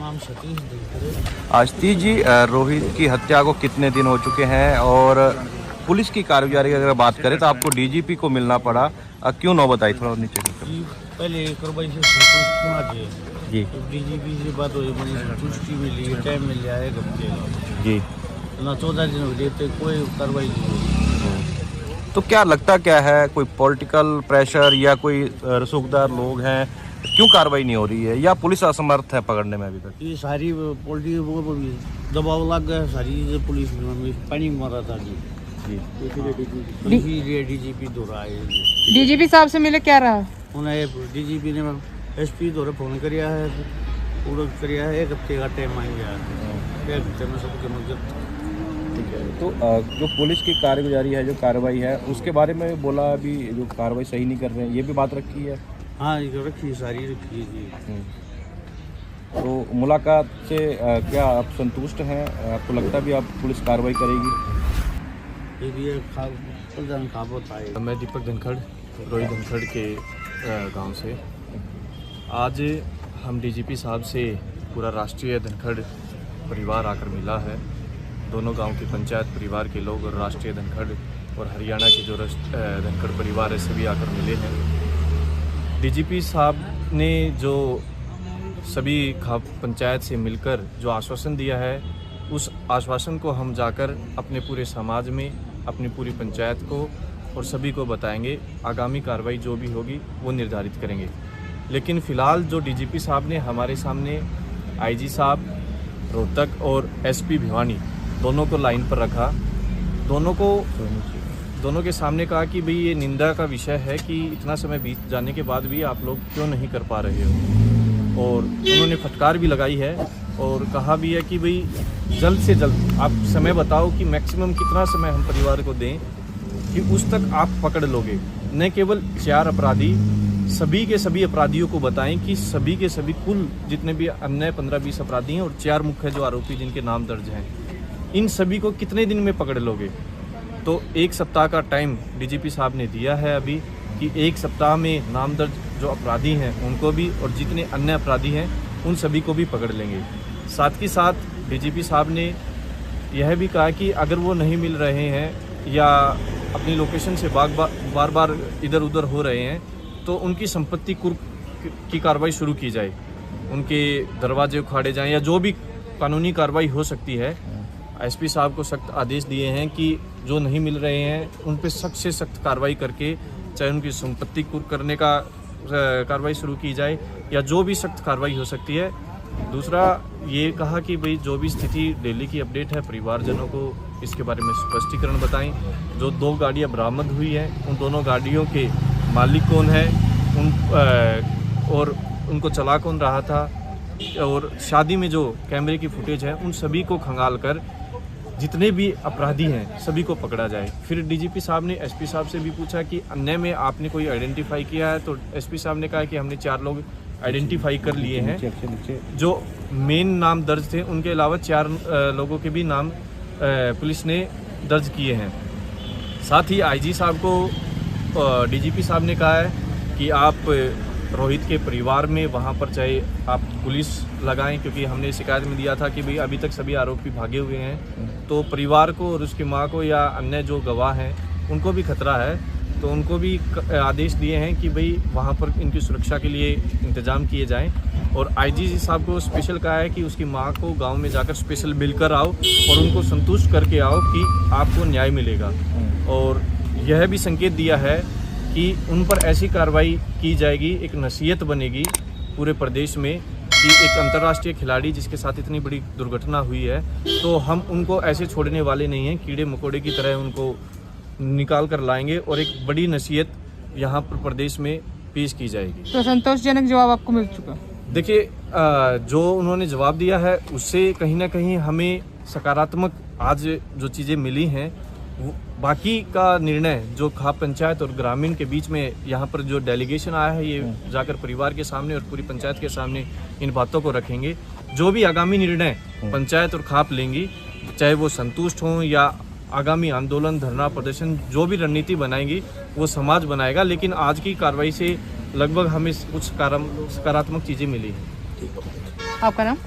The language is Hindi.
नाम सतीश दिनकर। आशीष जी, रोहित की हत्या को कितने दिन हो चुके हैं और पुलिस की कारगुजारी की अगर बात करें तो आपको डीजीपी को मिलना पड़ा, क्यों नौबत आई? थोड़ा नीचे जी पहले कार्रवाई से संतुष्ट ना थे, जी तो डीजीपी से बात हुई, मुझे संतुष्टि मिली, टाइम मिल गया 1 हफ्ते का, जी। ना 14 दिन हो गए तो कोई कार्रवाई नहीं हुई। तो क्या लगता क्या है, कोई पॉलिटिकल प्रेशर या कोई रसूखदार लोग हैं, क्यों कार्रवाई नहीं हो रही है, या पुलिस असमर्थ है पकड़ने में अभी तक? ये सारी पोल्ट्री वो दबाव लग गया, सारी पुलिस में पानी मारा था जी। जी इसीलिए डीजीपी दौरा आए जी। डीजीपी साहब से मिले क्या रहा? उन्हें डीजीपी ने एसपी दौरे फोन किया है, पूरा किया है, 1 हफ्ते का टाइम मांग गया है, 1 हफ्ते में सबके मदद। ठीक है। तो जो पुलिस की कारगुजारी है, जो कार्रवाई है, उसके बारे में बोला अभी जो कार्रवाई सही नहीं कर रहे हैं, ये भी बात रखी है। हाँ ये रखी, सारी रखी है जी। तो मुलाकात से क्या आप संतुष्ट हैं? आपको लगता भी आप पुलिस कार्रवाई करेगी? ये प्रधान खाब होता है। मैं दीपक धनखड़, रोहित धनखड़ के गांव से। आज हम डीजीपी साहब से पूरा राष्ट्रीय धनखड़ परिवार आकर मिला है। दोनों गांव की पंचायत परिवार के लोग और राष्ट्रीय धनखड़ और हरियाणा के जो धनखड़ परिवार है सभी आकर मिले हैं। डीजीपी साहब ने जो सभी खाप पंचायत से मिलकर जो आश्वासन दिया है, उस आश्वासन को हम जाकर अपने पूरे समाज में, अपनी पूरी पंचायत को और सभी को बताएंगे। आगामी कार्रवाई जो भी होगी वो निर्धारित करेंगे। लेकिन फ़िलहाल जो डीजीपी साहब ने हमारे सामने आईजी साहब रोहतक और एसपी भिवानी दोनों को लाइन पर रखा, दोनों के सामने कहा कि भाई ये निंदा का विषय है कि इतना समय बीत जाने के बाद भी आप लोग क्यों नहीं कर पा रहे हो। और उन्होंने फटकार भी लगाई है और कहा भी है कि भाई जल्द से जल्द आप समय बताओ कि मैक्सिमम कितना समय हम परिवार को दें कि उस तक आप पकड़ लोगे। न केवल 4 अपराधी, सभी के सभी अपराधियों को बताएं कि सभी के सभी कुल जितने भी अन्य 15-20 अपराधी हैं और 4 मुख्य जो आरोपी जिनके नाम दर्ज हैं, इन सभी को कितने दिन में पकड़ लोगे। तो 1 सप्ताह का टाइम डीजीपी साहब ने दिया है अभी कि 1 सप्ताह में नाम दर्ज जो अपराधी हैं उनको भी और जितने अन्य अपराधी हैं उन सभी को भी पकड़ लेंगे। साथ ही साथ डीजीपी साहब ने यह भी कहा कि अगर वो नहीं मिल रहे हैं या अपनी लोकेशन से बार बार इधर उधर हो रहे हैं तो उनकी संपत्ति कुर्क की कार्रवाई शुरू की जाए, उनके दरवाजे उखाड़े जाएं या जो भी कानूनी कार्रवाई हो सकती है। एसपी साहब को सख्त आदेश दिए हैं कि जो नहीं मिल रहे हैं उन पर सख्त से सख्त कार्रवाई करके चाहे उनकी संपत्ति कुर्क करने का कार्रवाई शुरू की जाए या जो भी सख्त कार्रवाई हो सकती है। दूसरा ये कहा कि भाई जो भी स्थिति डेली की अपडेट है परिवारजनों को इसके बारे में स्पष्टीकरण बताएं। जो 2 गाड़ियां बरामद हुई हैं उन दोनों गाड़ियों के मालिक कौन है, और उनको चला कौन रहा था, और शादी में जो कैमरे की फुटेज है उन सभी को खंगाल कर जितने भी अपराधी हैं सभी को पकड़ा जाए। फिर डीजीपी साहब ने एसपी साहब से भी पूछा कि अन्य में आपने कोई आइडेंटिफाई किया है, तो एसपी साहब ने कहा कि हमने 4 लोग आइडेंटिफाई कर लिए हैं। जो मेन नाम दर्ज थे उनके अलावा 4 लोगों के भी नाम पुलिस ने दर्ज किए हैं। साथ ही आईजी साहब को डीजीपी साहब ने कहा है कि आप रोहित के परिवार में वहाँ पर चाहे आप पुलिस लगाएं, क्योंकि हमने शिकायत में दिया था कि भाई अभी तक सभी आरोपी भागे हुए हैं, तो परिवार को और उसकी माँ को या अन्य जो गवाह हैं उनको भी खतरा है, तो उनको भी आदेश दिए हैं कि भाई वहाँ पर इनकी सुरक्षा के लिए इंतज़ाम किए जाएं। और आईजी साहब को स्पेशल कहा है कि उसकी माँ को गांव में जाकर स्पेशल मिलकर आओ और उनको संतुष्ट करके आओ कि आपको न्याय मिलेगा। और यह भी संकेत दिया है कि उन पर ऐसी कार्रवाई की जाएगी, एक नसीहत बनेगी पूरे प्रदेश में कि एक अंतर्राष्ट्रीय खिलाड़ी जिसके साथ इतनी बड़ी दुर्घटना हुई है तो हम उनको ऐसे छोड़ने वाले नहीं हैं, कीड़े मकोड़े की तरह उनको निकाल कर लाएंगे और एक बड़ी नसीहत यहाँ पर प्रदेश में पेश की जाएगी। तो संतोषजनक जवाब आपको मिल चुका? देखिए, जो उन्होंने जवाब दिया है उससे कहीं ना कहीं हमें सकारात्मक आज जो चीज़ें मिली हैं, बाकी का निर्णय जो खाप पंचायत और ग्रामीण के बीच में यहाँ पर जो डेलीगेशन आया है ये जाकर परिवार के सामने और पूरी पंचायत के सामने इन बातों को रखेंगे। जो भी आगामी निर्णय पंचायत और खाप लेंगी, चाहे वो संतुष्ट हों या आगामी आंदोलन, धरना, प्रदर्शन, जो भी रणनीति बनाएंगी वो समाज बनाएगा। लेकिन आज की कार्रवाई से लगभग हमें कुछ सकारात्मक चीज़ें मिली हैं। आपका नाम?